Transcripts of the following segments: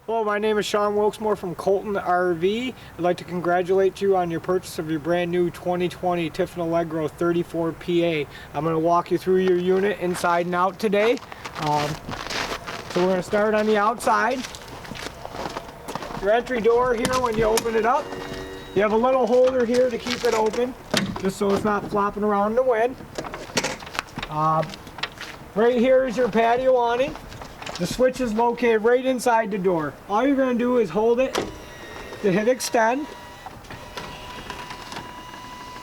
Hello, my name is Sean Wilkesmore from Colton RV. I'd like to congratulate you on your purchase of your brand new 2020 Tiffin Allegro 34 PA. I'm going to walk you through your unit inside and out today. So we're going to start on the outside. Your entry door here, when you open it up, you have a little holder here to keep it open, just so it's not flopping around in the wind. Right here is your patio awning. The switch is located right inside the door. All you're going to do is hold it to hit extend.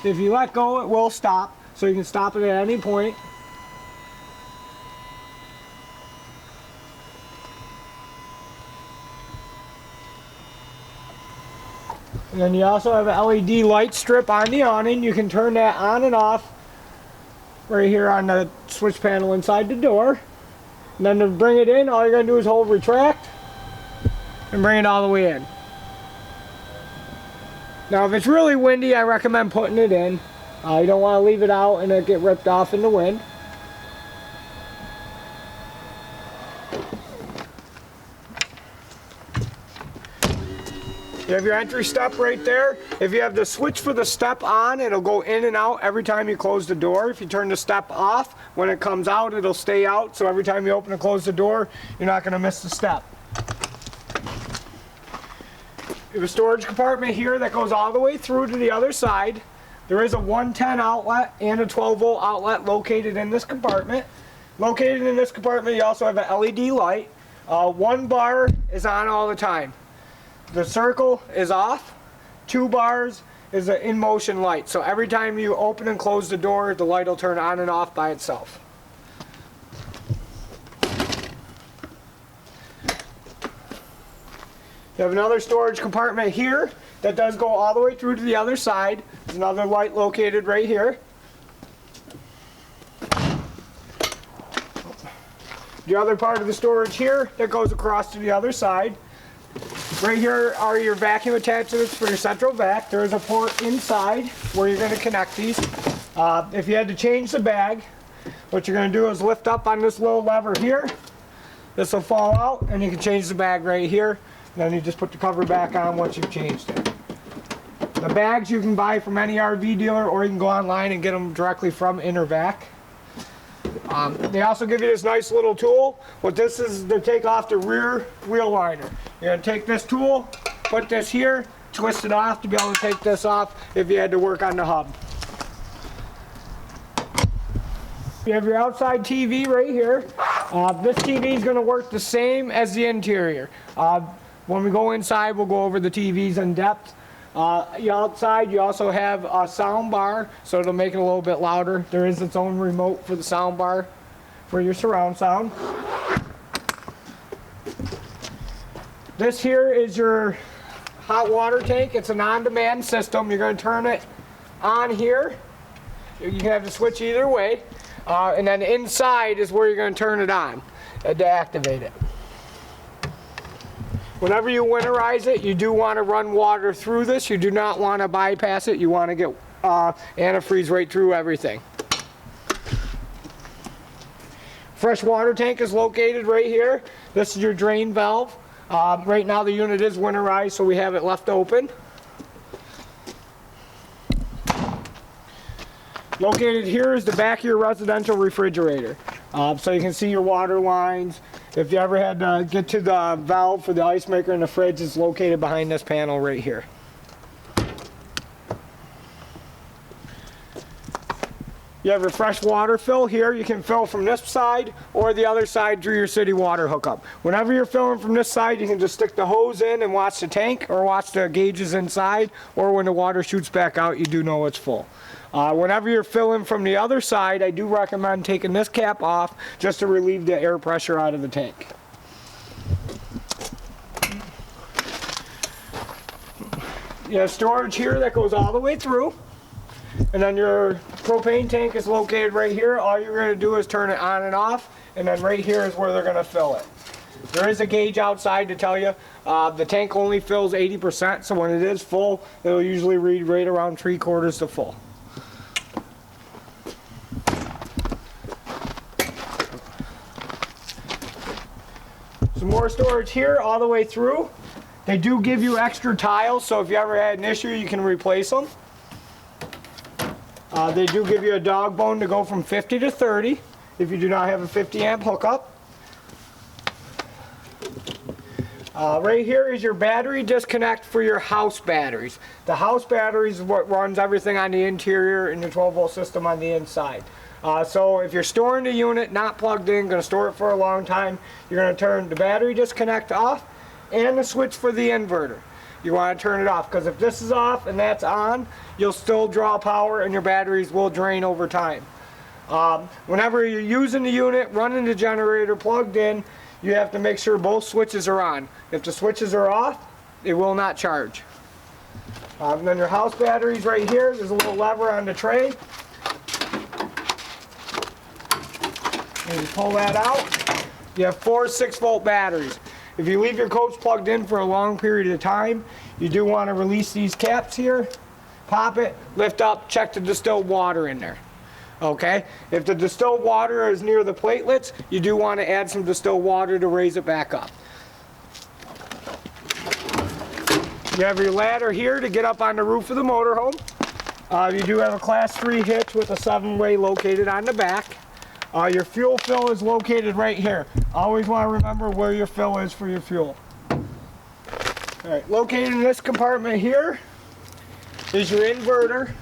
If you let go, it will stop, so you can stop it at any point. And then you also have an LED light strip on the awning. You can turn that on and off right here on the switch panel inside the door. And then to bring it in, all you're going to do is hold retract and bring it all the way in. Now if it's really windy, I recommend putting it in. You don't want to leave it out and it get ripped off in the wind. You have your entry step right there. If you have the switch for the step on, it'll go in and out every time you close the door. If you turn the step off, when it comes out, it'll stay out. So every time you open and close the door, you're not going to miss the step. You have a storage compartment here that goes all the way through to the other side. There is a 110 outlet and a 12-volt outlet located in this compartment. Located in this compartment, you also have an LED light. One bar is on all the time. The circle is off. 2 bars is an in-motion light. So every time you open and close the door, the light will turn on and off by itself. You have another storage compartment here that does go all the way through to the other side. There's another light located right here. The other part of the storage here that goes across to the other side. Right here are your vacuum attachments for your central vac. There is a port inside where you're going to connect these. If you had to change the bag, what you're going to do is lift up on this little lever here. This will fall out and you can change the bag right here. And then you just put the cover back on once you've changed it. The bags you can buy from any RV dealer, or you can go online and get them directly from Intervac. They also give you this nice little tool. What this is to take off the rear wheel liner. You're going to take this tool, put this here, twist it off to be able to take this off if you had to work on the hub. You have your outside TV right here. This TV is going to work the same as the interior. When we go inside, we'll go over the TVs in depth. Outside, you also have a sound bar, so it'll make it a little bit louder. There is its own remote for the sound bar for your surround sound. This here is your hot water tank. It's an on-demand system. You're going to turn it on here. You can have the switch either way. And then inside is where you're going to turn it on to activate it. Whenever you winterize it, you do want to run water through this. You do not want to bypass it. You want to get antifreeze right through everything. Fresh water tank is located right here. This is your drain valve. Right now the unit is winterized, so we have it left open. Located here is the back of your residential refrigerator. So you can see your water lines. If you ever had to get to the valve for the ice maker in the fridge, it's located behind this panel right here. You have your fresh water fill here. You can fill from this side or the other side through your city water hookup. Whenever you're filling from this side, you can just stick the hose in and watch the tank or watch the gauges inside, or when the water shoots back out, you do know it's full. Whenever you're filling from the other side, I do recommend taking this cap off just to relieve the air pressure out of the tank. You have storage here that goes all the way through. And then your propane tank is located right here. All you're going to do is turn it on and off, and then right here is where they're going to fill it. There is a gauge outside to tell you the tank only fills 80%, so when it is full, it'll usually read right around 3/4 to full. Some more storage here all the way through. They do give you extra tiles, so if you ever had an issue, you can replace them. They do give you a dog bone to go from 50 to 30 if you do not have a 50 amp hookup. Right here is your battery disconnect for your house batteries. The house batteries is what runs everything on the interior and your 12 volt system on the inside. So if you're storing the unit not plugged in, going to store it for a long time, you're going to turn the battery disconnect off and the switch for the inverter. You want to turn it off, because if this is off and that's on, you'll still draw power and your batteries will drain over time. Whenever you're using the unit, running the generator plugged in, you have to make sure both switches are on. If the switches are off, it will not charge. And then your house batteries right here, there's a little lever on the tray. And you pull that out. You have 4 6-volt batteries. If you leave your coach plugged in for a long period of time, you do want to release these caps here, pop it, lift up, check the distilled water in there. Okay? If the distilled water is near the platelets, you do want to add some distilled water to raise it back up. You have your ladder here to get up on the roof of the motorhome. You do have a class 3 hitch with a 7-way located on the back. Your fuel fill is located right here. Always want to remember where your fill is for your fuel. Alright, located in this compartment here is your inverter.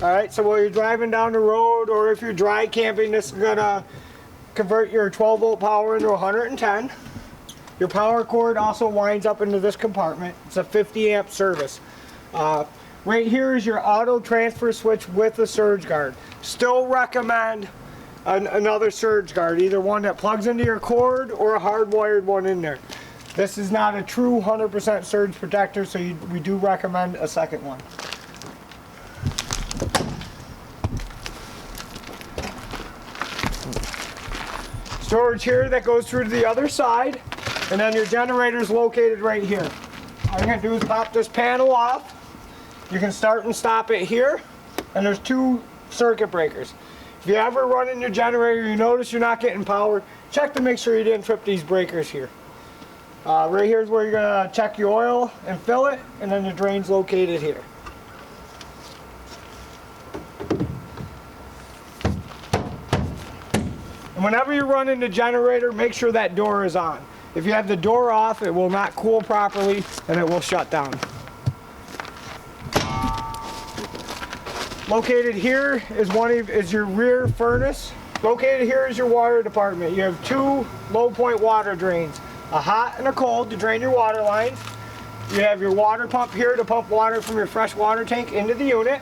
Alright, so while you're driving down the road or if you're dry camping, this is going to convert your 12 volt power into 110. Your power cord also winds up into this compartment. It's a 50 amp service. Right here is your auto transfer switch with a surge guard. Still recommend another surge guard, either one that plugs into your cord or a hardwired one in there. This is not a true 100% surge protector, so we do recommend a second one. Storage here that goes through to the other side, and then your generator is located right here. All you're going to do is pop this panel off. You can start and stop it here, and there's 2 circuit breakers. If you ever run in your generator, you notice you're not getting power, check to make sure you didn't trip these breakers here. Right here is where you're going to check your oil and fill it, and then the drain's located here. And whenever you're running the generator, make sure that door is on. If you have the door off, it will not cool properly and it will shut down. Located here is your rear furnace. Located here is your water department. You have 2 low point water drains, a hot and a cold to drain your water lines. You have your water pump here to pump water from your fresh water tank into the unit.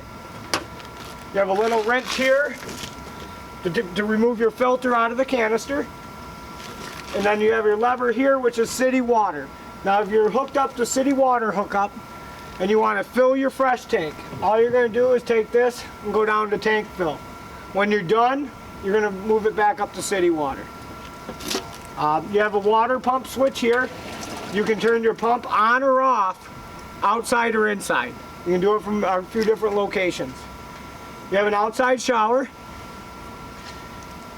You have a little wrench here to remove your filter out of the canister. And then you have your lever here, which is city water. Now if you're hooked up to city water hookup and you want to fill your fresh tank, all you're going to do is take this and go down to tank fill. When you're done, you're going to move it back up to city water. You have a water pump switch here. You can turn your pump on or off, outside or inside. You can do it from a few different locations. You have an outside shower.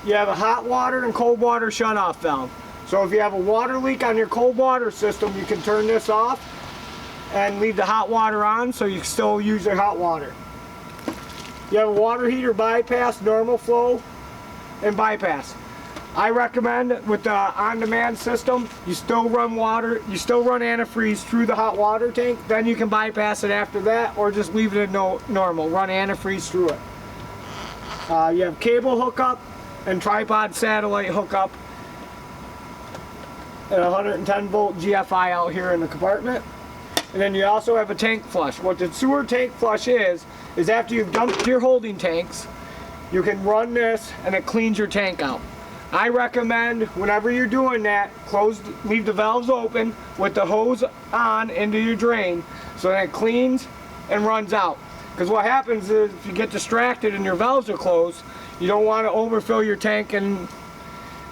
You have a hot water and cold water shutoff valve. So if you have a water leak on your cold water system, you can turn this off and leave the hot water on so you can still use your hot water. You have a water heater bypass, normal flow, and bypass. I recommend with the on-demand system, you still run antifreeze through the hot water tank, then you can bypass it after that, or just leave it at normal, run antifreeze through it. You have cable hookup and tripod satellite hookup and 110 volt GFI out here in the compartment. And then you also have a tank flush. What the sewer tank flush is after you've dumped your holding tanks, you can run this and it cleans your tank out. I recommend whenever you're doing that, leave the valves open with the hose on into your drain so that it cleans and runs out. Because what happens is if you get distracted and your valves are closed, you don't want to overfill your tank and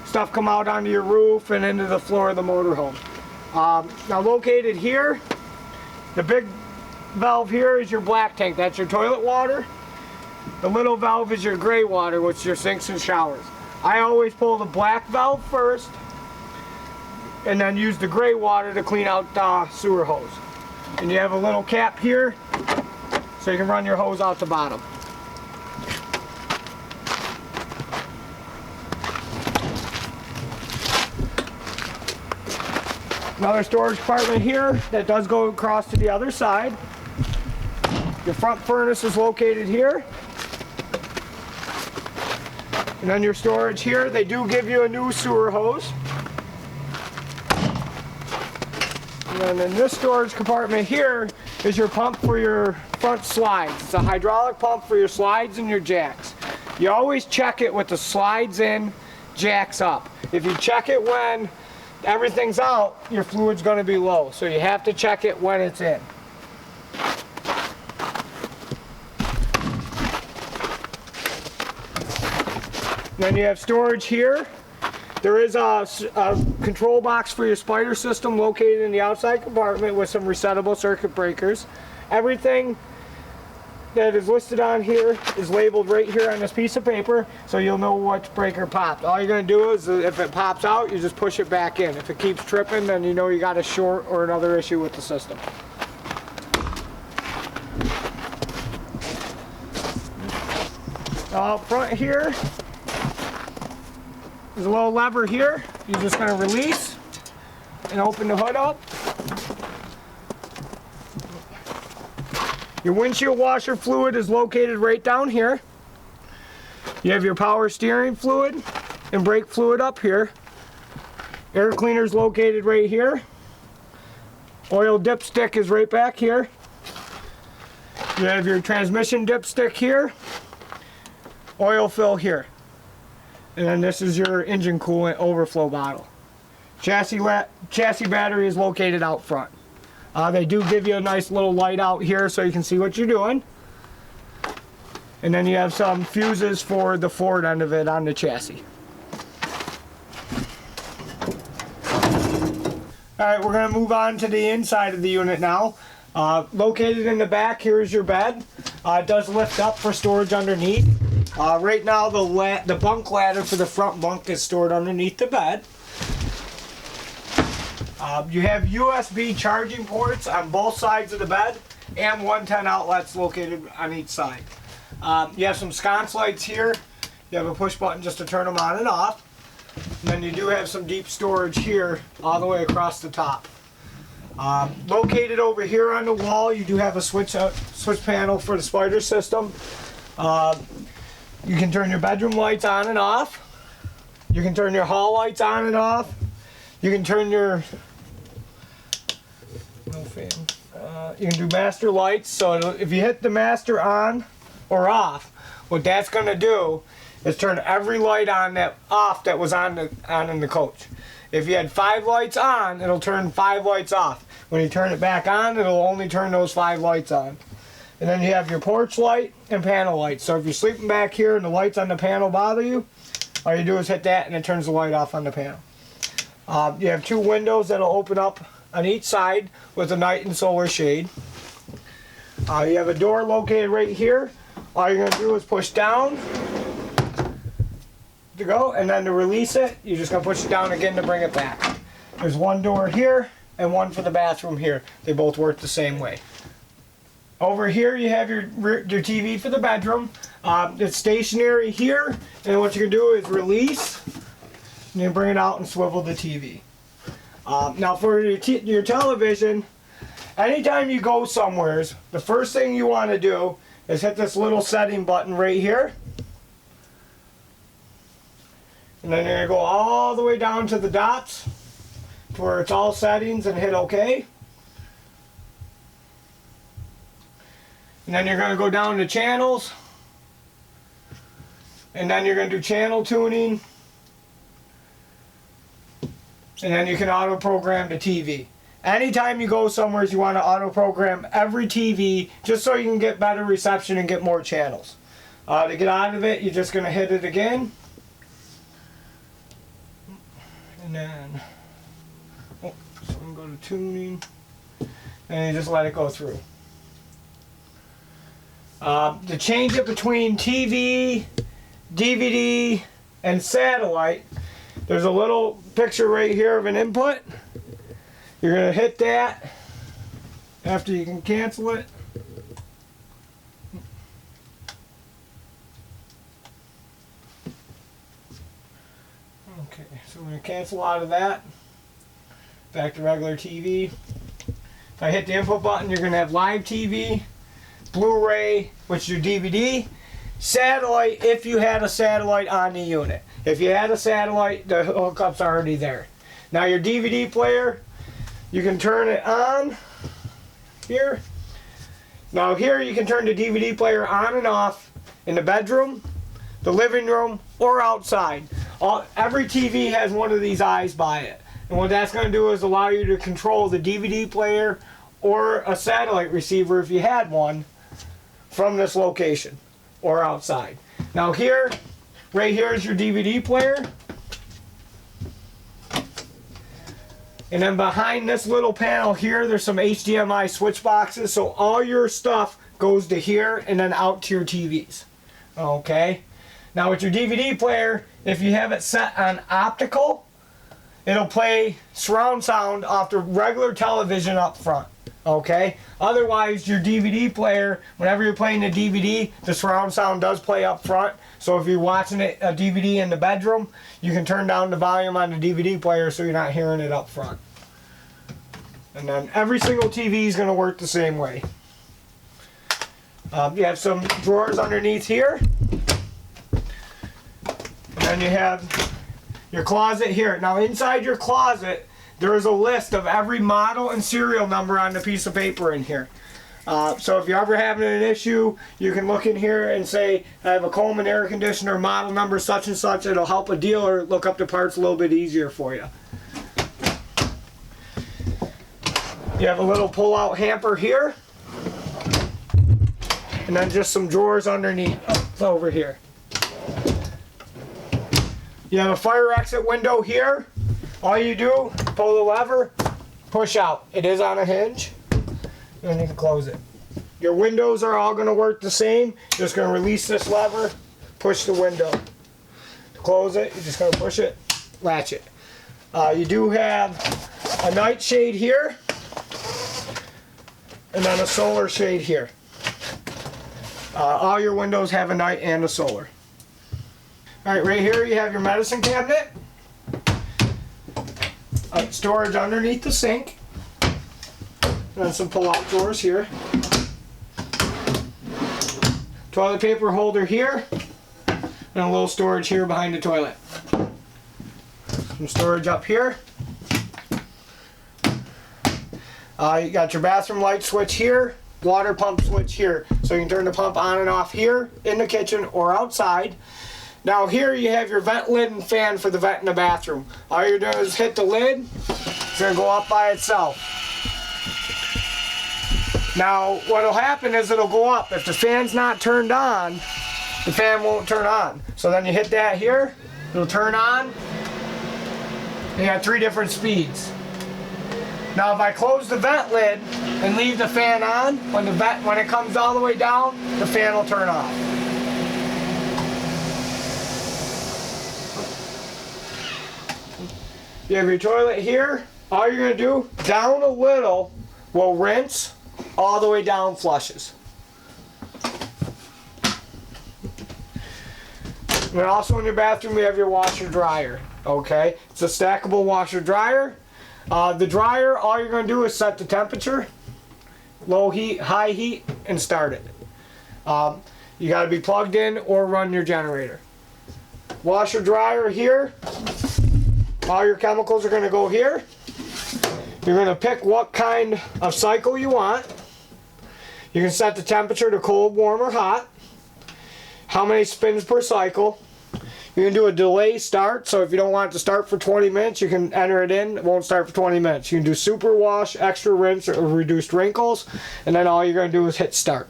stuff come out onto your roof and into the floor of the motorhome. Now located here, the big valve here is your black tank. That's your toilet water. The little valve is your gray water, which is your sinks and showers. I always pull the black valve first, and then use the gray water to clean out the sewer hose. And you have a little cap here so you can run your hose out the bottom. Another storage compartment here that does go across to the other side. Your front furnace is located here. And then your storage here, they do give you a new sewer hose. And then in this storage compartment here is your pump for your front slides. It's a hydraulic pump for your slides and your jacks. You always check it with the slides in, jacks up. If you check it when everything's out, your fluid's going to be low. So you have to check it when it's in. Then you have storage here. There is a control box for your spider system located in the outside compartment with some resettable circuit breakers. Everything that is listed on here is labeled right here on this piece of paper, so you'll know which breaker popped. All you're going to do is, if it pops out, you just push it back in. If it keeps tripping, then you know you got a short or another issue with the system. Up front here, there's a little lever here. You're just going to release and open the hood up. Your windshield washer fluid is located right down here. You have your power steering fluid and brake fluid up here. Air cleaner is located right here. Oil dipstick is right back here. You have your transmission dipstick here. Oil fill here. And then this is your engine coolant overflow bottle. Chassis battery is located out front. They do give you a nice little light out here so you can see what you're doing. And then you have some fuses for the forward end of it on the chassis. Alright, we're going to move on to the inside of the unit now. Located in the back, here's your bed. It does lift up for storage underneath. Right now the bunk ladder for the front bunk is stored underneath the bed. You have USB charging ports on both sides of the bed and 110 outlets located on each side. You have some sconce lights here. You have a push button just to turn them on and off. And then you do have some deep storage here all the way across the top. Located over here on the wall, you do have a switch panel for the spider system. You can turn your bedroom lights on and off. You can turn your hall lights on and off. You can turn your you can do master lights. So if you hit the master on or off, what that's going to do is turn every light on off that was on in the coach. If you had 5 lights on, it'll turn 5 lights off. When you turn it back on, it'll only turn those 5 lights on. And then you have your porch light and panel light. So if you're sleeping back here and the lights on the panel bother you, all you do is hit that and it turns the light off on the panel. You have 2 windows that'll open up on each side with a night and solar shade. You have a door located right here. All you're going to do is push down to go, and then to release it, you're just going to push it down again to bring it back. There's 1 door here and 1 for the bathroom here. They both work the same way. Over here you have your TV for the bedroom. It's stationary here, and what you can do is release and you bring it out and swivel the TV. Now for your television, anytime you go somewhere, the first thing you want to do is hit this little setting button right here. And then you're going to go all the way down to the dots to where it's all settings and hit OK. And then you're going to go down to channels. And then you're going to do channel tuning. And then you can auto program the TV. Anytime you go somewhere, you want to auto program every TV just so you can get better reception and get more channels. To get out of it, you're just going to hit it again. And then, so I'm going to go to tuning. And you just let it go through. To change it between TV, DVD, and satellite, There's a little picture right here of an input. You're going to hit that after you can cancel it. Okay, so we're going to cancel out of that. Back to regular TV. If I hit the input button, you're going to have live TV, Blu-ray, which is your DVD, satellite if you had a satellite on the unit. If you had a satellite, the hookup's already there. Now your DVD player, you can turn it on here. Now here you can turn the DVD player on and off in the bedroom, the living room, or outside. Every TV has one of these eyes by it. And what that's going to do is allow you to control the DVD player or a satellite receiver if you had one from this location or outside. Now here, right here is your DVD player. And then behind this little panel here, there's some HDMI switch boxes. So all your stuff goes to here and then out to your TVs. Okay. Now with your DVD player, if you have it set on optical, it'll play surround sound off the regular television up front. Okay? Otherwise, your DVD player, whenever you're playing the DVD, the surround sound does play up front. So if you're watching a DVD in the bedroom, you can turn down the volume on the DVD player so you're not hearing it up front. And then every single TV is going to work the same way. You have some drawers underneath here. And then you have your closet here. Now inside your closet, there is a list of every model and serial number on the piece of paper in here. So if you're ever having an issue, you can look in here and say, I have a Coleman air conditioner, model number such and such. It'll help a dealer look up the parts a little bit easier for you. You have a little pull-out hamper here. And then just some drawers underneath over here. You have a fire exit window here. All you do, pull the lever, push out. It is on a hinge, and then you can close it. Your windows are all going to work the same. You're just going to release this lever, push the window. To close it, you're just going to push it, latch it. You do have a night shade here, and then a solar shade here. All your windows have a night and a solar. Alright, right here you have your medicine cabinet. Storage underneath the sink. And then some pull-out drawers here. Toilet paper holder here. And a little storage here behind the toilet. Some storage up here. You got your bathroom light switch here. Water pump switch here. So you can turn the pump on and off here in the kitchen or outside. Now here you have your vent lid and fan for the vent in the bathroom. All you're doing is hit the lid. It's going to go up by itself. Now what will happen is it'll go up. If the fan's not turned on, the fan won't turn on. So then you hit that here, it'll turn on. You have 3 different speeds. Now if I close the vent lid and leave the fan on, when it comes all the way down, the fan will turn off. You have your toilet here. All you're going to do, down a little, will rinse, all the way down flushes. And also in your bathroom, you have your washer dryer. Okay, it's a stackable washer dryer. The dryer, all you're going to do is set the temperature, low heat, high heat, and start it. You got to be plugged in or run your generator. Washer dryer here. All your chemicals are going to go here. You're going to pick what kind of cycle you want. You can set the temperature to cold, warm, or hot. How many spins per cycle. You can do a delay start, so if you don't want it to start for 20 minutes, you can enter it in. It won't start for 20 minutes. You can do super wash, extra rinse, or reduced wrinkles, and then all you're going to do is hit start,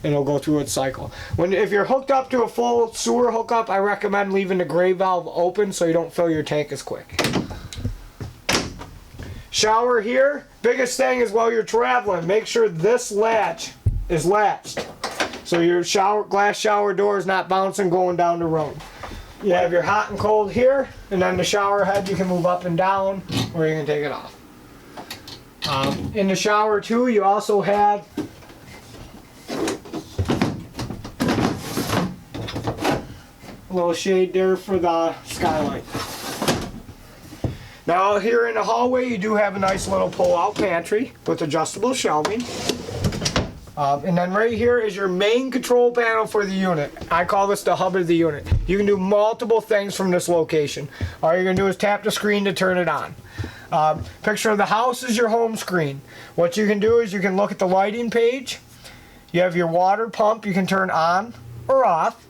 and it'll go through its cycle. If you're hooked up to a full sewer hookup, I recommend leaving the gray valve open so you don't fill your tank as quick. Shower here. Biggest thing is while you're traveling, make sure this latch is latched, so your glass shower door is not bouncing going down the road. You have your hot and cold here, and then the shower head you can move up and down, or you can take it off. In the shower too, you also have a little shade there for the skylight. Now here in the hallway, you do have a nice little pull-out pantry with adjustable shelving. And then right here is your main control panel for the unit. I call this the hub of the unit. You can do multiple things from this location. All you're gonna do is tap the screen to turn it on. Picture of the house is your home screen. What you can do is you can look at the lighting page. You have your water pump you can turn on or off.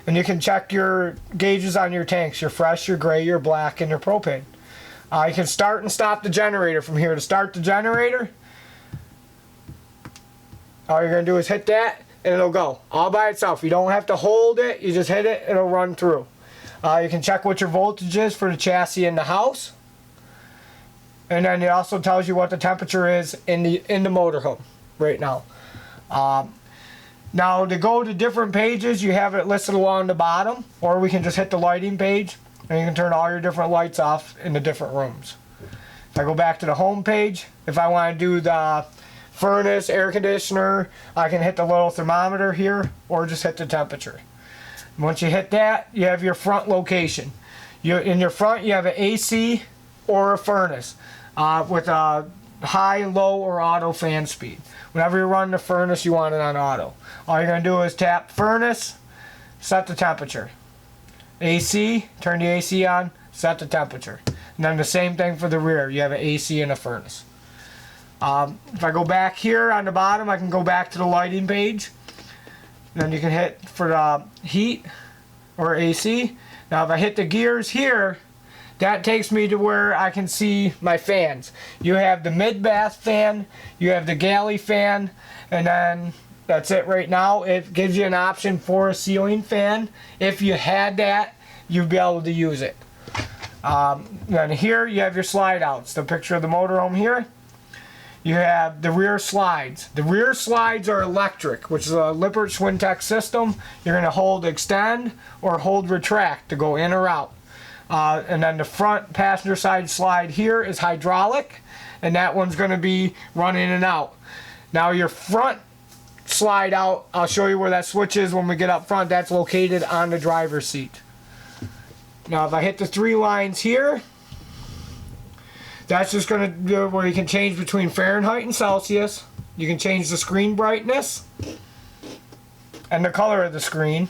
And you can check your gauges on your tanks, your fresh, your gray, your black, and your propane. You can start and stop the generator from here. To start the generator, all you're going to do is hit that and it'll go all by itself. You don't have to hold it, you just hit it, it'll run through. You can check what your voltage is for the chassis in the house. And then it also tells you what the temperature is in the motorhome right now. Now to go to different pages, you have it listed along the bottom, or we can just hit the lighting page and you can turn all your different lights off in the different rooms. If I go back to the home page, if I want to do the furnace, air conditioner, I can hit the little thermometer here or just hit the temperature. Once you hit that, you have your front location. In your front, you have an AC or a furnace with a high, low, or auto fan speed. Whenever you run the furnace, you want it on auto. All you're going to do is tap furnace, set the temperature. AC, turn the AC on, set the temperature. And then the same thing for the rear. You have an AC and a furnace. If I go back here on the bottom, I can go back to the lighting page. Then you can hit for the heat or AC. Now if I hit the gears here, that takes me to where I can see my fans. You have the mid-bath fan, you have the galley fan, and then that's it right now. It gives you an option for a ceiling fan. If you had that, you'd be able to use it. Then here you have your slide outs. The picture of the motorhome here. You have the rear slides. The rear slides are electric, which is a Lippert Swintech system. You're going to hold extend or hold retract to go in or out. And then the front passenger side slide here is hydraulic, and that one's going to be run in and out. Now your front slide out, I'll show you where that switch is when we get up front. That's located on the driver's seat. Now if I hit the 3 lines here, that's just going to do where you can change between Fahrenheit and Celsius. You can change the screen brightness and the color of the screen.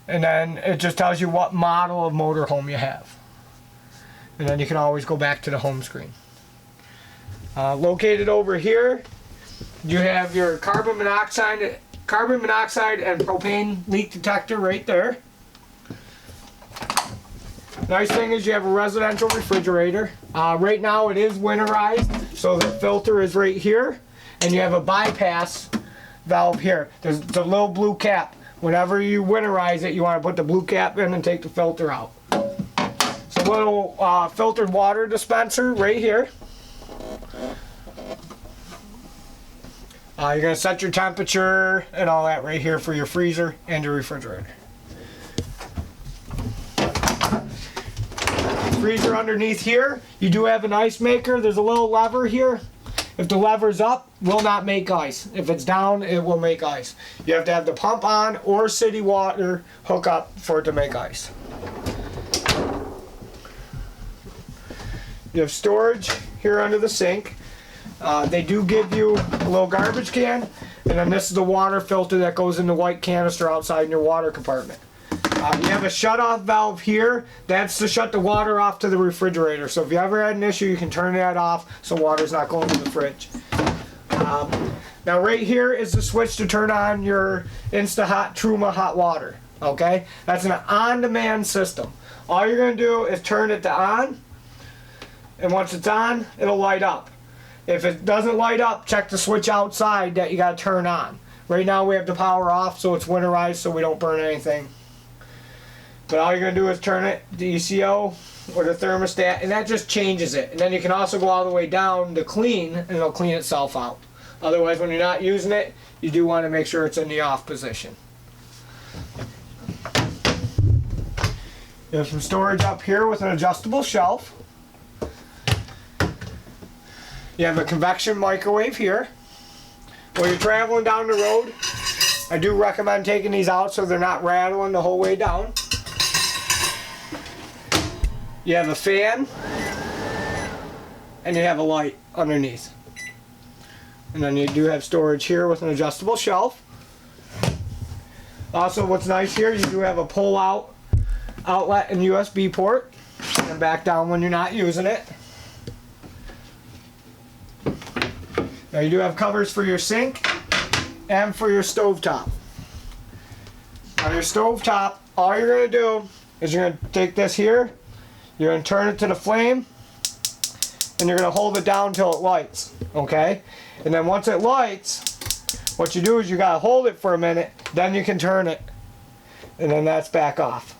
And then it just tells you what model of motorhome you have. And then you can always go back to the home screen. Located over here, you have your carbon monoxide and propane leak detector right there. Nice thing is you have a residential refrigerator. Right now it is winterized, so the filter is right here, and you have a bypass valve here. There's a little blue cap. Whenever you winterize it, you want to put the blue cap in and take the filter out. It's a little filtered water dispenser right here. You're going to set your temperature and all that right here for your freezer and your refrigerator. Freezer underneath here, you do have an ice maker. There's a little lever here. If the lever's up, will not make ice. If it's down, it will make ice. You have to have the pump on or city water hook up for it to make ice. You have storage here under the sink. They do give you a little garbage can, and then this is the water filter that goes in the white canister outside in your water compartment. You have a shut-off valve here. That's to shut the water off to the refrigerator. So if you ever had an issue, you can turn that off so water's not going to the fridge. Now right here is the switch to turn on your Insta-Hot Truma hot water. Okay? That's an on-demand system. All you're going to do is turn it to on, and once it's on, it'll light up. If it doesn't light up, check the switch outside that you got to turn on. Right now we have the power off, so it's winterized so we don't burn anything. But all you're going to do is turn it, the ECO or the thermostat, and that just changes it. And then you can also go all the way down to clean, and it'll clean itself out. Otherwise, when you're not using it, you do want to make sure it's in the off position. You have some storage up here with an adjustable shelf. You have a convection microwave here. When you're traveling down the road, I do recommend taking these out so they're not rattling the whole way down. You have a fan, and you have a light underneath. And then you do have storage here with an adjustable shelf. Also, what's nice here, you do have a pull-out outlet and USB port, and back down when you're not using it. Now you do have covers for your sink and for your stovetop. On your stovetop, all you're going to do is you're going to take this here, you're going to turn it to the flame, and you're going to hold it down until it lights, okay? And then once it lights, what you do is you got to hold it for a minute, then you can turn it, and then that's back off.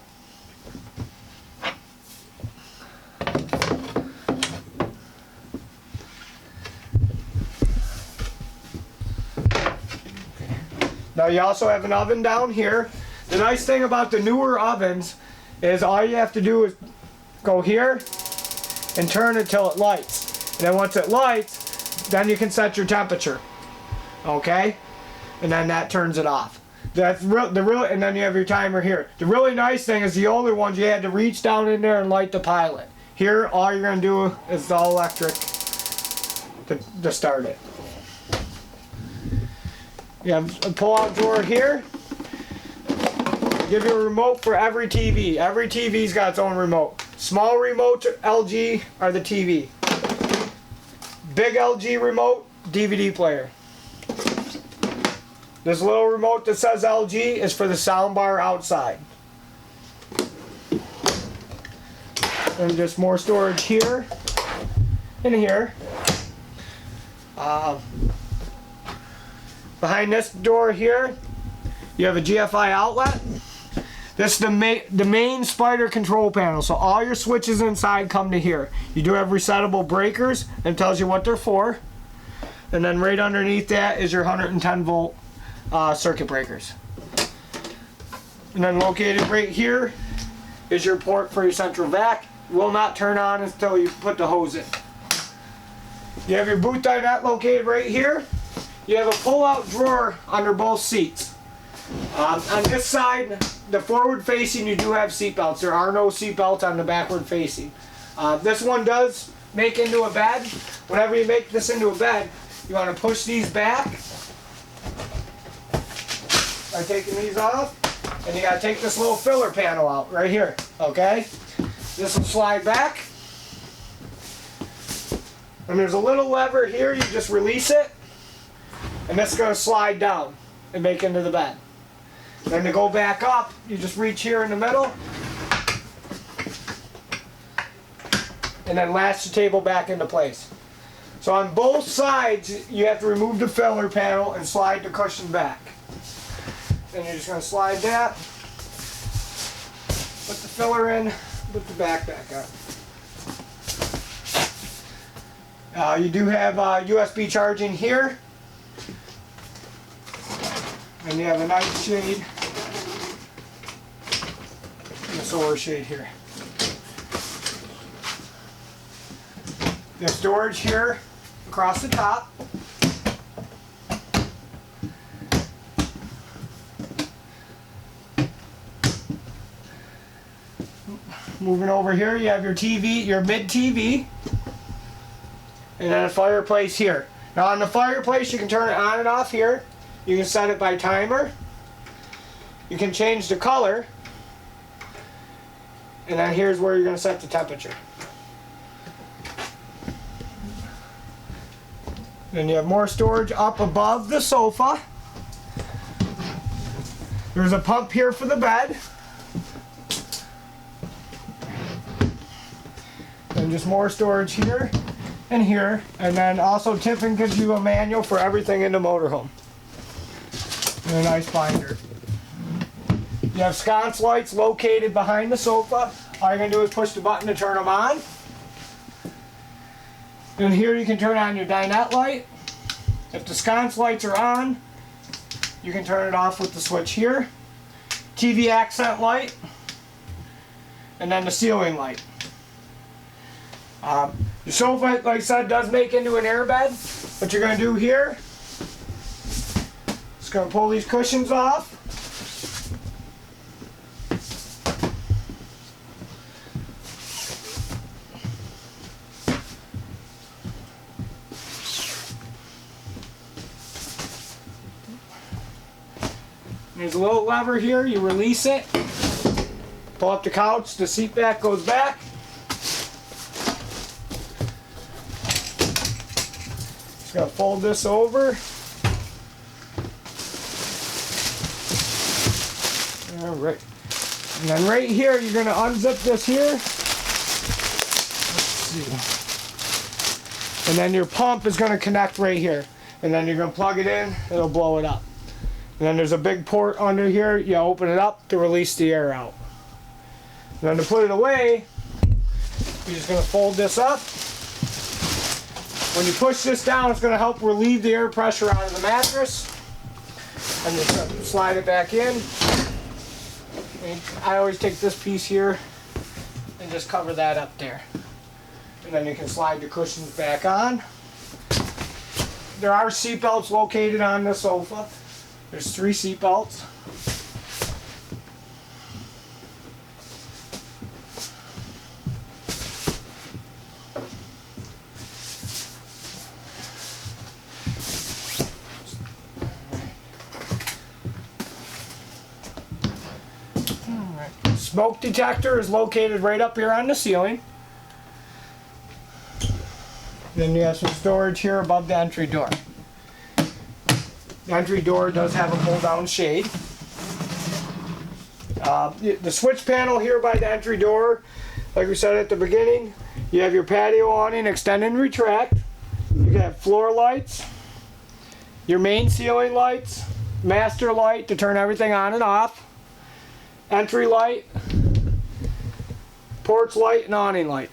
Now you also have an oven down here. The nice thing about the newer ovens is all you have to do is go here and turn it till it lights. And then once it lights, then you can set your temperature. Okay? And then that turns it off. That's and then you have your timer here. The really nice thing is the older ones you had to reach down in there and light the pilot. Here all you're going to do is the electric to start it. You have a pull-out drawer here. Give you a remote for every TV. Every TV's got its own remote. Small remote LG are the TV. Big LG remote, DVD player. This little remote that says LG is for the soundbar outside. And just more storage here and here. Behind this door here, you have a GFI outlet. This is the main spider control panel, so all your switches inside come to here. You do have resettable breakers, and it tells you what they're for. And then right underneath that is your 110 volt circuit breakers. And then located right here is your port for your central vac. It will not turn on until you put the hose in. You have your boot dinette located right here. You have a pull-out drawer under both seats. On this side, the forward facing, you do have seat belts. There are no seat belts on the backward facing. This one does make into a bed. Whenever you make this into a bed, you want to push these back by taking these off, and you got to take this little filler panel out right here. Okay, this will slide back, and there's a little lever here. You just release it, and this is going to slide down and make into the bed. Then to go back up, you just reach here in the middle, and then latch the table back into place. So on both sides, you have to remove the filler panel and slide the cushion back. Then you're just going to slide that, put the filler in, put the back up. You do have USB charging here, and you have a night shade and a solar shade here. There's storage here across the top. Moving over here, you have your TV, your mid TV, and then a fireplace here. Now on the fireplace, you can turn it on and off here. You can set it by timer. You can change the color, and then here's where you're going to set the temperature. Then you have more storage up above the sofa. There's a pump here for the bed. And just more storage here and here. And then also Tiffin gives you a manual for everything in the motorhome. And a nice binder. You have sconce lights located behind the sofa. All you're going to do is push the button to turn them on. And here you can turn on your dinette light. If the sconce lights are on, you can turn it off with the switch here. TV accent light. and then the ceiling light. Your sofa, like I said, does make into an airbed. What you're going to do here, just going to pull these cushions off. There's a little lever here, you release it, pull up the couch, the seat back goes back. Just gotta fold this over. Alright. And then right here, you're gonna unzip this here. Let's see. And then your pump is gonna connect right here. And then you're gonna plug it in, it'll blow it up. And then there's a big port under here. You open it up to release the air out. And then to put it away, you're just going to fold this up. When you push this down, it's going to help relieve the air pressure out of the mattress. And just slide it back in. And I always take this piece here and just cover that up there. And then you can slide the cushions back on. There are seat belts located on the sofa. There's 3 seat belts. Smoke detector is located right up here on the ceiling. Then you have some storage here above the entry door. The entry door does have a pull-down shade. The switch panel here by the entry door, like we said at the beginning, you have your patio awning extend and retract. You have floor lights, your main ceiling lights, master light to turn everything on and off, entry light, porch light, and awning light.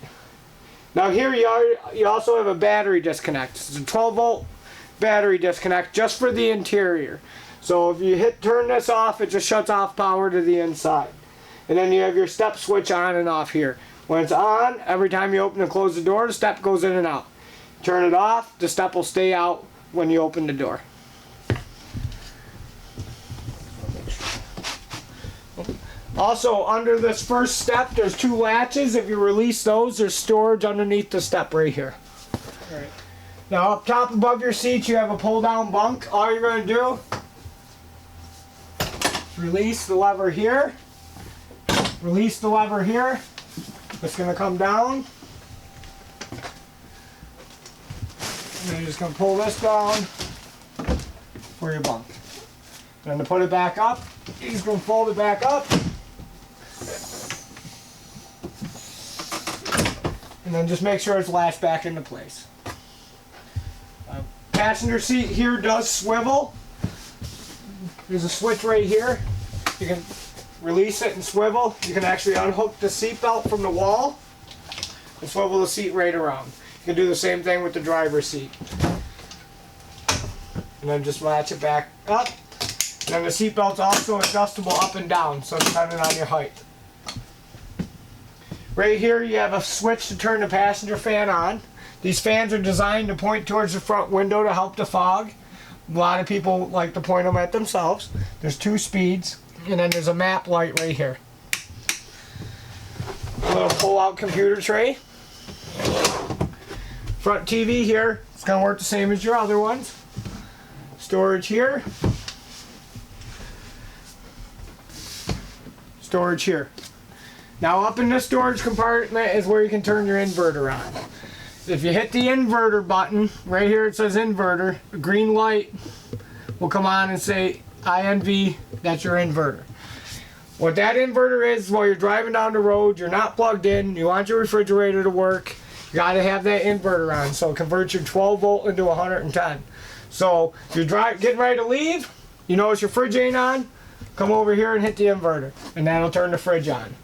Now here you also have a battery disconnect. It's a 12-volt battery disconnect just for the interior. So if you turn this off, it just shuts off power to the inside. And then you have your step switch on and off here. When it's on, every time you open and close the door, the step goes in and out. Turn it off, the step will stay out when you open the door. Also, under this first step, there's 2 latches. If you release those, there's storage underneath the step right here. All right. Now up top above your seat you have a pull down bunk. All you're going to do is release the lever here. Release the lever here. It's going to come down. And you're just going to pull this down for your bunk. And then to put it back up, you're just going to fold it back up. And then just make sure it's lashed back into place. Passenger seat here does swivel. There's a switch right here. You can release it and swivel. You can actually unhook the seat belt from the wall and swivel the seat right around. You can do the same thing with the driver's seat. And then just latch it back up. And then the seat belt's also adjustable up and down, so depending on your height. Right here you have a switch to turn the passenger fan on. These fans are designed to point towards the front window to help the fog. A lot of people like to point them at themselves. There's 2 speeds, and then there's a map light right here. A little pull-out computer tray. Front TV here. It's going to work the same as your other ones. Storage here. Storage here. Now up in this storage compartment is where you can turn your inverter on. If you hit the inverter button, right here it says inverter, a green light will come on and say INV, that's your inverter. What that inverter is, while you're driving down the road, you're not plugged in, you want your refrigerator to work, you got to have that inverter on, so it converts your 12 volt into 110. So if you're getting ready to leave, you notice your fridge ain't on, come over here and hit the inverter, and that'll turn the fridge on.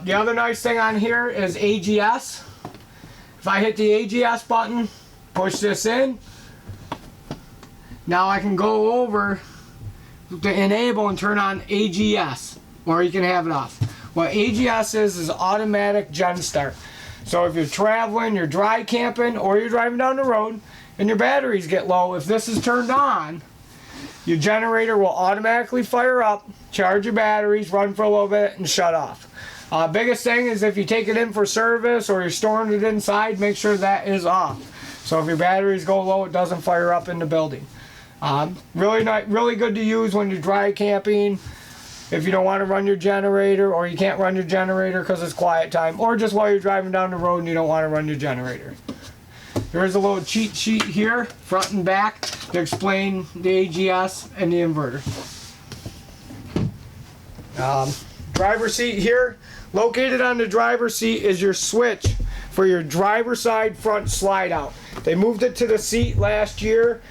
The other nice thing on here is AGS. If I hit the AGS button, push this in, now I can go over to enable and turn on AGS, or you can have it off. What AGS is automatic gen start. So if you're traveling, you're dry camping, or you're driving down the road and your batteries get low, if this is turned on, your generator will automatically fire up, charge your batteries, run for a little bit, and shut off. Biggest thing is if you take it in for service or you're storing it inside, make sure that is off. So if your batteries go low, it doesn't fire up in the building. Really good to use when you're dry camping, if you don't want to run your generator, or you can't run your generator because it's quiet time, or just while you're driving down the road and you don't want to run your generator. There is a little cheat sheet here, front and back, to explain the AGS and the inverter. Driver's seat here. Located on the driver's seat is your switch for your driver's side front slide out. They moved it to the seat last year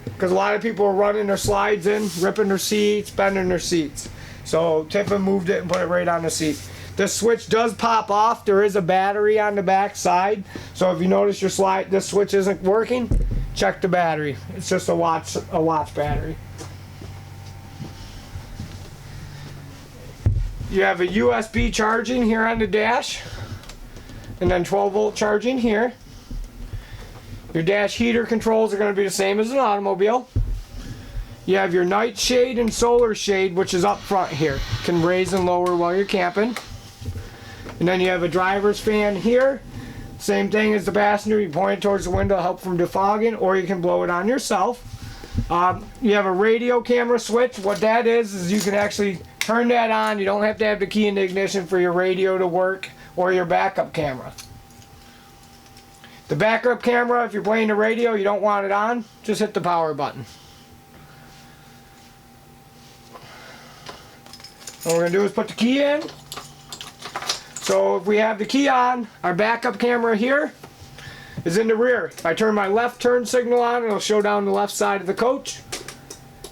because a lot of people were running their slides in, ripping their seats, bending their seats. So Tiffin moved it and put it right on the seat. This switch does pop off. There is a battery on the back side. So if you notice this switch isn't working, check the battery. It's just a watch battery. You have a USB charging here on the dash, and then 12-volt charging here. Your dash heater controls are going to be the same as an automobile. You have your night shade and solar shade, which is up front here. Can raise and lower while you're camping. And then you have a driver's fan here. Same thing as the passenger. You point it towards the window to help from defogging, or you can blow it on yourself. You have a radio camera switch. What that is you can actually turn that on. You don't have to have the key in the ignition for your radio to work, or your backup camera. The backup camera, if you're playing the radio, you don't want it on, just hit the power button. What we're going to do is put the key in. So if we have the key on, our backup camera here is in the rear. If I turn my left turn signal on, it'll show down the left side of the coach.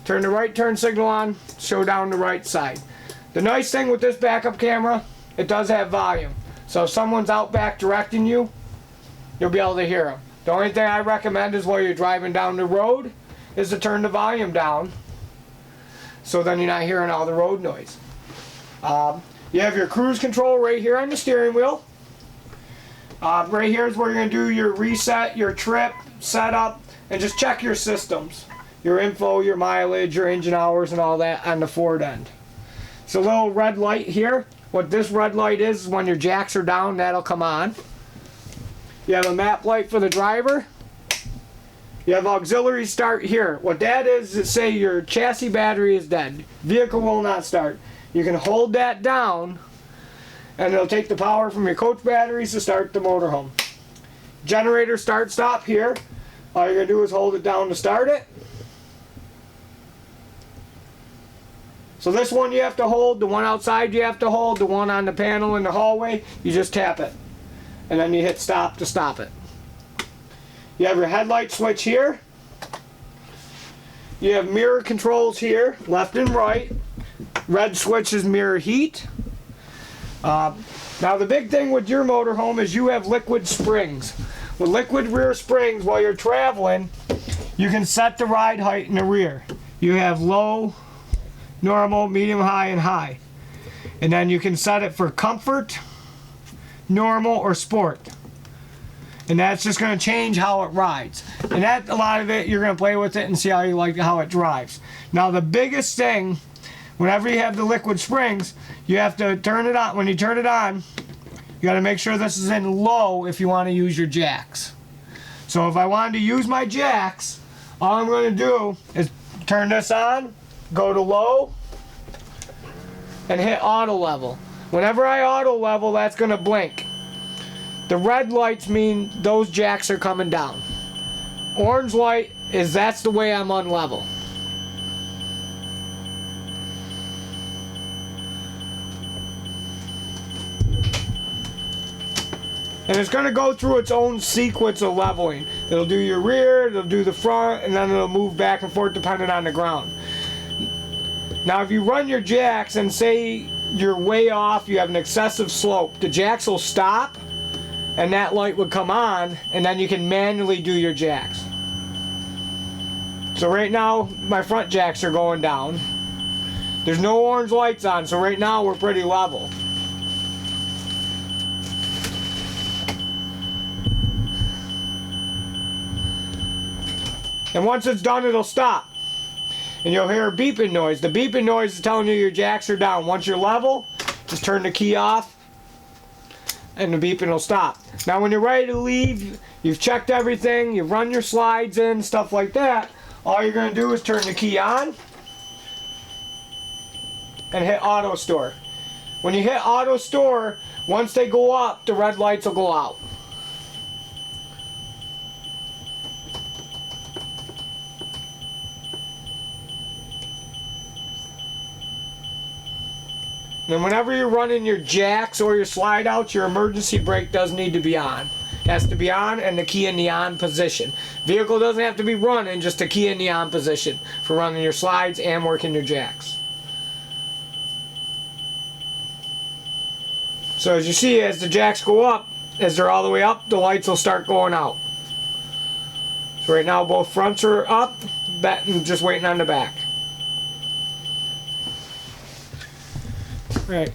Turn the right turn signal on, show down the right side. The nice thing with this backup camera, it does have volume. So if someone's out back directing you, you'll be able to hear them. The only thing I recommend is while you're driving down the road is to turn the volume down, so then you're not hearing all the road noise. You have your cruise control right here on the steering wheel. Right here is where you're going to do your reset, your trip, setup, and just check your systems. Your info, your mileage, your engine hours, and all that on the Ford end. It's a little red light here. What this red light is when your jacks are down, that'll come on. You have a map light for the driver. You have auxiliary start here. What that is say your chassis battery is dead. Vehicle will not start. You can hold that down and it'll take the power from your coach batteries to start the motorhome. Generator start stop here. All you're going to do is hold it down to start it. So this one you have to hold, the one outside you have to hold, the one on the panel in the hallway, you just tap it. And then you hit stop to stop it. You have your headlight switch here. You have mirror controls here, left and right. Red switch is mirror heat. Now the big thing with your motorhome is you have liquid springs. With liquid rear springs, while you're traveling, you can set the ride height in the rear. You have low, normal, medium, high, and high. And then you can set it for comfort, normal, or sport. And that's just going to change how it rides. And that, a lot of it, you're going to play with it and see how you like how it drives. Now the biggest thing, whenever you have the liquid springs, you have to turn it on. When you turn it on, you got to make sure this is in low if you want to use your jacks. So if I wanted to use my jacks, all I'm going to do is turn this on, go to low, and hit auto level. Whenever I auto level, that's going to blink. The red lights mean those jacks are coming down. Orange light is that's the way I'm on level. And it's going to go through its own sequence of leveling. It'll do your rear, it'll do the front, and then it'll move back and forth depending on the ground. Now if you run your jacks and say you're way off, you have an excessive slope, the jacks will stop and that light would come on, and then you can manually do your jacks. So right now my front jacks are going down. There's no orange lights on, so right now we're pretty level. And once it's done, it'll stop. And you'll hear a beeping noise. The beeping noise is telling you your jacks are down. Once you're level, just turn the key off and the beeping will stop. Now when you're ready to leave, you've checked everything, you've run your slides in, stuff like that, all you're going to do is turn the key on and hit auto store. When you hit auto store, once they go up, the red lights will go out. And whenever you're running your jacks or your slide outs, your emergency brake does need to be on. It has to be on and the key in the on position. Vehicle doesn't have to be running, just a key in the on position for running your slides and working your jacks. So as you see, as the jacks go up, as they're all the way up, the lights will start going out. So right now both fronts are up, and just waiting on the back. Right.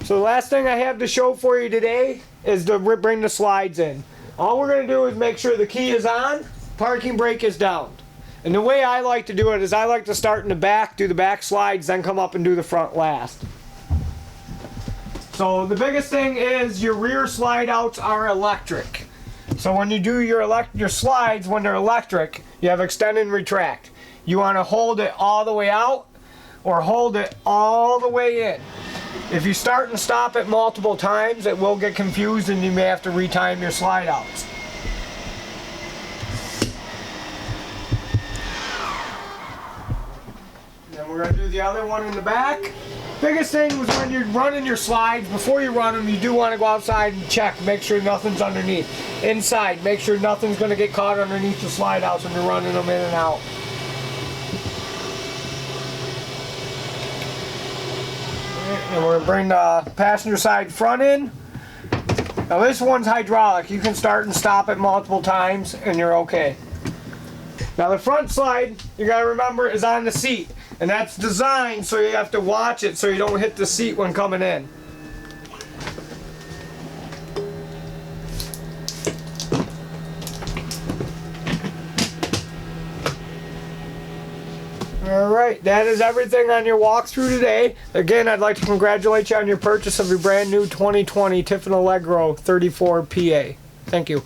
So the last thing I have to show for you today is to bring the slides in. All we're going to do is make sure the key is on, parking brake is down. And the way I like to do it is I like to start in the back, do the back slides, then come up and do the front last. So the biggest thing is your rear slide outs are electric. So when you do your slides, when they're electric, you have extend and retract. You want to hold it all the way out or hold it all the way in. If you start and stop it multiple times, it will get confused and you may have to retime your slide outs. Then we're going to do the other one in the back. Biggest thing was when you're running your slides, before you run them, you do want to go outside and check, make sure nothing's underneath. Inside, make sure nothing's going to get caught underneath the slide outs when you're running them in and out. And we're going to bring the passenger side front in. Now this one's hydraulic. You can start and stop it multiple times and you're okay. Now the front slide, you got to remember, is on the seat. And that's designed so you have to watch it so you don't hit the seat when coming in. Alright, that is everything on your walkthrough today. Again, I'd like to congratulate you on your purchase of your brand new 2020 Tiffin Allegro 34 PA. Thank you.